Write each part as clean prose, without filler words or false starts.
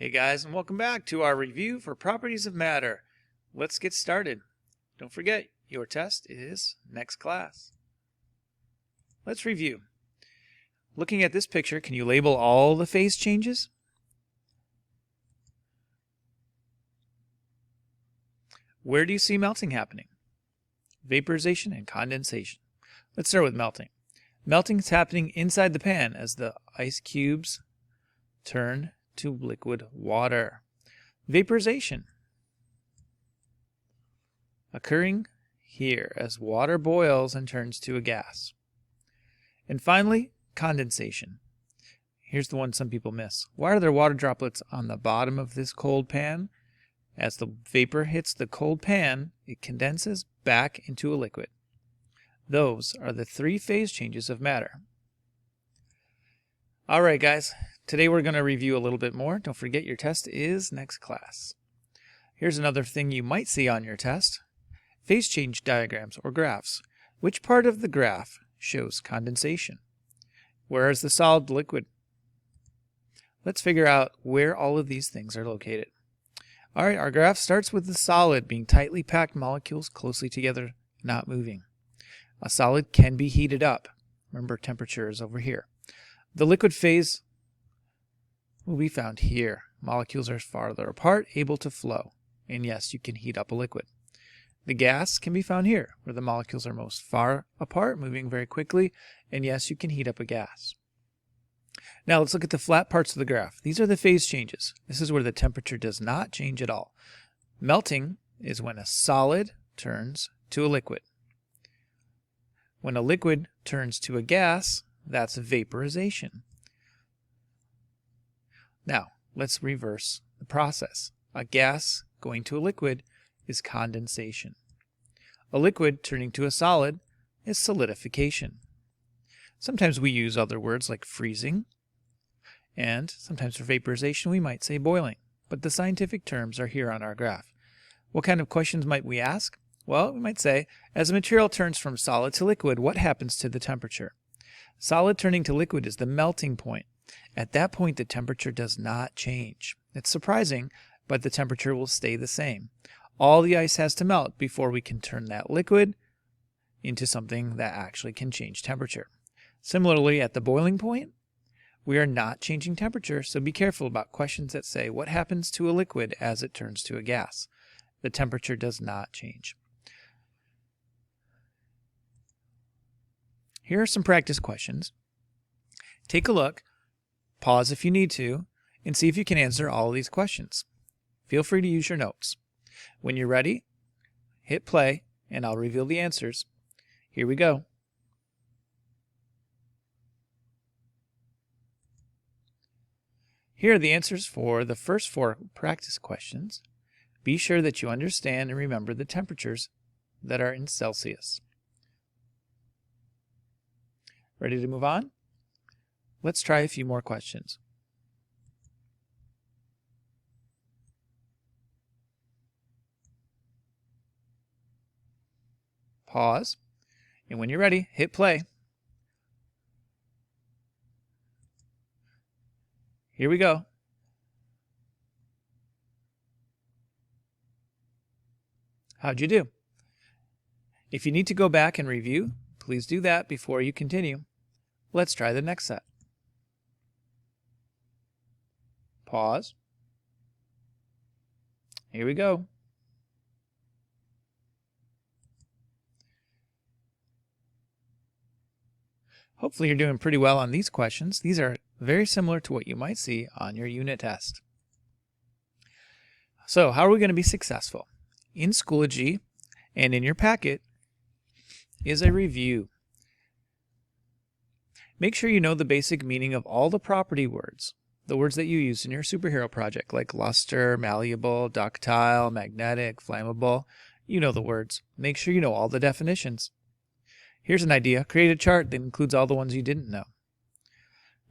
Hey guys, and welcome back to our review for properties of matter. Let's get started. Don't forget, your test is next class. Let's review. Looking at this picture, can you label all the phase changes? Where do you see melting happening? Vaporization and condensation. Let's start with melting. Melting is happening inside the pan as the ice cubes turn to liquid water. Vaporization occurring here as water boils and turns to a gas. And finally, condensation. Here's the one some people miss. Why are there water droplets on the bottom of this cold pan? As the vapor hits the cold pan, it condenses back into a liquid. Those are the three phase changes of matter. All right, guys. Today we're going to review a little bit more. Don't forget your test is next class. Here's another thing you might see on your test. Phase change diagrams or graphs. Which part of the graph shows condensation? Where is the solid liquid? Let's figure out where all of these things are located. All right, our graph starts with the solid being tightly packed molecules closely together, not moving. A solid can be heated up. Remember, temperature is over here. The liquid phase will be found here. Molecules are farther apart, able to flow. And yes, you can heat up a liquid. The gas can be found here, where the molecules are most far apart, moving very quickly. And yes, you can heat up a gas. Now let's look at the flat parts of the graph. These are the phase changes. This is where the temperature does not change at all. Melting is when a solid turns to a liquid. When a liquid turns to a gas, that's vaporization. Now, let's reverse the process. A gas going to a liquid is condensation. A liquid turning to a solid is solidification. Sometimes we use other words like freezing, and sometimes for vaporization we might say boiling, but the scientific terms are here on our graph. What kind of questions might we ask? Well, we might say, as a material turns from solid to liquid, what happens to the temperature? Solid turning to liquid is the melting point. At that point, the temperature does not change. It's surprising, but the temperature will stay the same. All the ice has to melt before we can turn that liquid into something that actually can change temperature. Similarly, at the boiling point, we are not changing temperature, so be careful about questions that say, what happens to a liquid as it turns to a gas? The temperature does not change. Here are some practice questions. Take a look, pause if you need to, and see if you can answer all of these questions. Feel free to use your notes. When you're ready, hit play, and I'll reveal the answers. Here we go. Here are the answers for the first 4 practice questions. Be sure that you understand and remember the temperatures that are in Celsius. Ready to move on? Let's try a few more questions. Pause, and when you're ready, hit play. Here we go. How'd you do? If you need to go back and review, please do that before you continue. Let's try the next set. Pause. Here we go. Hopefully you're doing pretty well on these questions. These are very similar to what you might see on your unit test. So how are we going to be successful? In Schoology and in your packet is a review. Make sure you know the basic meaning of all the property words, the words that you use in your superhero project, like luster, malleable, ductile, magnetic, flammable. You know the words. Make sure you know all the definitions. Here's an idea. Create a chart that includes all the ones you didn't know.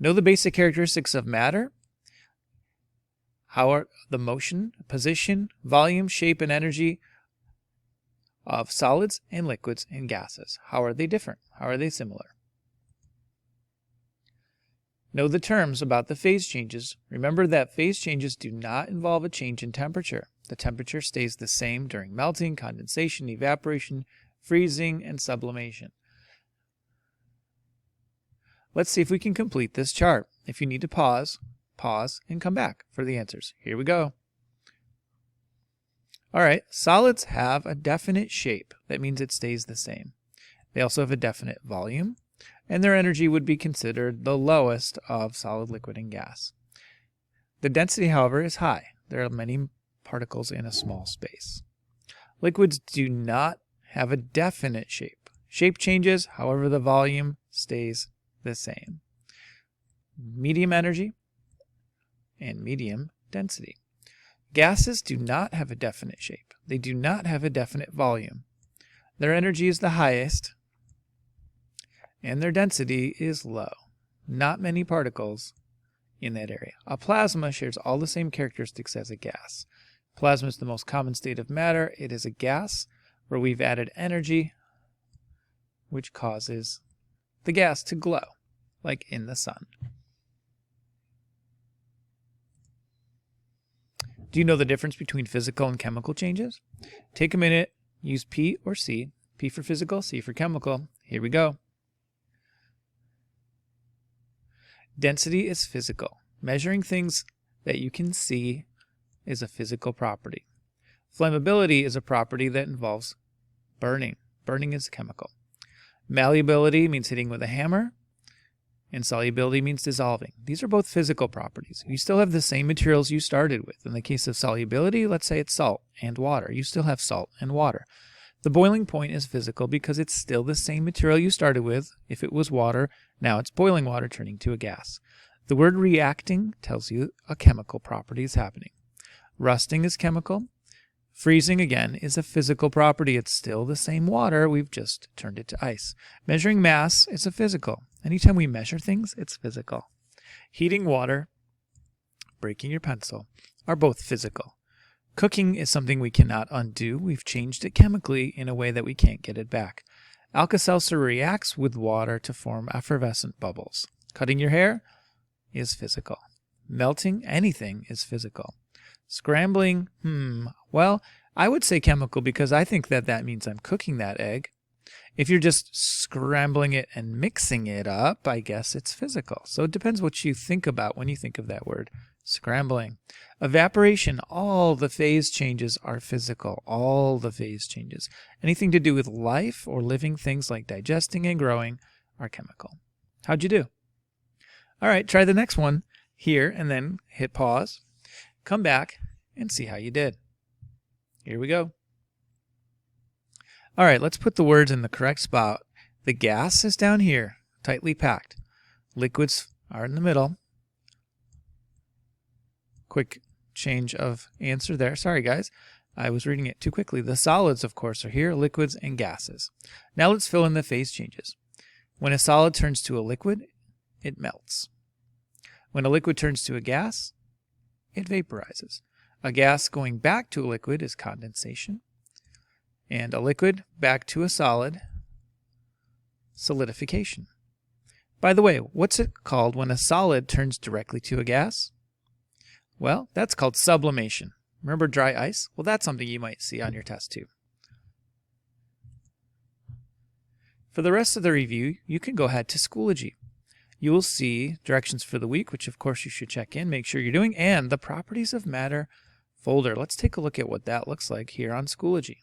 Know the basic characteristics of matter. How are the motion, position, volume, shape, and energy of solids and liquids and gases? How are they different? How are they similar? Know the terms about the phase changes. Remember that phase changes do not involve a change in temperature. The temperature stays the same during melting, condensation, evaporation, freezing, and sublimation. Let's see if we can complete this chart. If you need to pause and come back for the answers. Here we go. All right, solids have a definite shape. That means it stays the same. They also have a definite volume, and their energy would be considered the lowest of solid, liquid, and gas. The density, however, is high. There are many particles in a small space. Liquids do not have a definite shape. Shape changes, however, the volume stays the same. Medium energy and medium density. Gases do not have a definite shape. They do not have a definite volume. Their energy is the highest, and their density is low. Not many particles in that area. A plasma shares all the same characteristics as a gas. Plasma is the most common state of matter. It is a gas where we've added energy, which causes the gas to glow, like in the sun. Do you know the difference between physical and chemical changes? Take a minute, use P or C. P for physical, C for chemical. Here we go. Density is physical. Measuring things that you can see is a physical property. Flammability is a property that involves burning. Burning is chemical. Malleability means hitting with a hammer, and solubility means dissolving. These are both physical properties. You still have the same materials you started with. In the case of solubility, let's say it's salt and water. You still have salt and water. The boiling point is physical because it's still the same material you started with. If it was water, now it's boiling water turning to a gas. The word reacting tells you a chemical property is happening. Rusting is chemical. Freezing, again, is a physical property. It's still the same water. We've just turned it to ice. Measuring mass is a physical. Anytime we measure things, it's physical. Heating water, breaking your pencil, are both physical. Cooking is something we cannot undo. We've changed it chemically in a way that we can't get it back. Alka-Seltzer reacts with water to form effervescent bubbles. Cutting your hair is physical. Melting anything is physical. Scrambling, well, I would say chemical because I think that means I'm cooking that egg. If you're just scrambling it and mixing it up, I guess it's physical. So it depends what you think about when you think of that word, scrambling. Evaporation, all the phase changes are physical, all the phase changes. Anything to do with life or living things like digesting and growing are chemical. How'd you do? All right, try the next one here and then hit pause. Come back and see how you did. Here we go. All right, let's put the words in the correct spot. The gas is down here, tightly packed. Liquids are in the middle. Quick change of answer there. Sorry, guys. I was reading it too quickly. The solids, of course, are here, liquids and gases. Now let's fill in the phase changes. When a solid turns to a liquid, it melts. When a liquid turns to a gas, it vaporizes. A gas going back to a liquid is condensation. And a liquid back to a solid, solidification. By the way, what's it called when a solid turns directly to a gas? Well, that's called sublimation. Remember dry ice? Well, that's something you might see on your test too. For the rest of the review, you can go ahead to Schoology. You will see directions for the week, which of course you should check in, make sure you're doing, and the properties of matter folder. Let's take a look at what that looks like here on Schoology.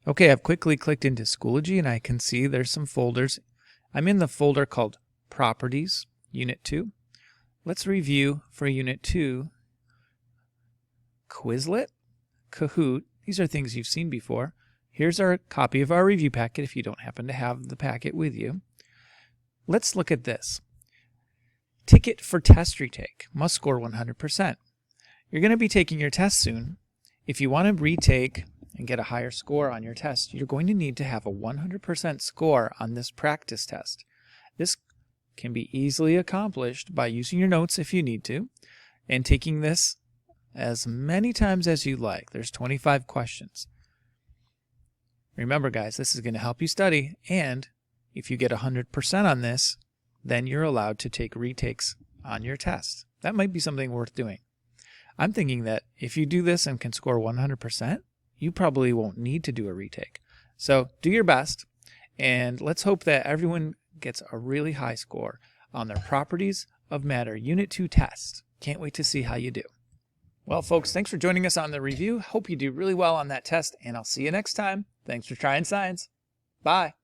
Okay, I've quickly clicked into Schoology and I can see there's some folders. I'm in the folder called Properties, Unit 2. Let's review for Unit 2. Quizlet, Kahoot, these are things you've seen before. Here's our copy of our review packet if you don't happen to have the packet with you. Let's look at this. Ticket for test retake, must score 100%. You're going to be taking your test soon. If you want to retake and get a higher score on your test, you're going to need to have a 100% score on this practice test. This can be easily accomplished by using your notes if you need to, and taking this as many times as you like. There's 25 questions. Remember, guys, this is going to help you study, and if you get 100% on this, then you're allowed to take retakes on your test. That might be something worth doing. I'm thinking that if you do this and can score 100%, you probably won't need to do a retake. So do your best, and let's hope that everyone gets a really high score on their Properties of Matter Unit 2 test. Can't wait to see how you do. Well, folks, thanks for joining us on the review. Hope you do really well on that test, and I'll see you next time. Thanks for trying science. Bye.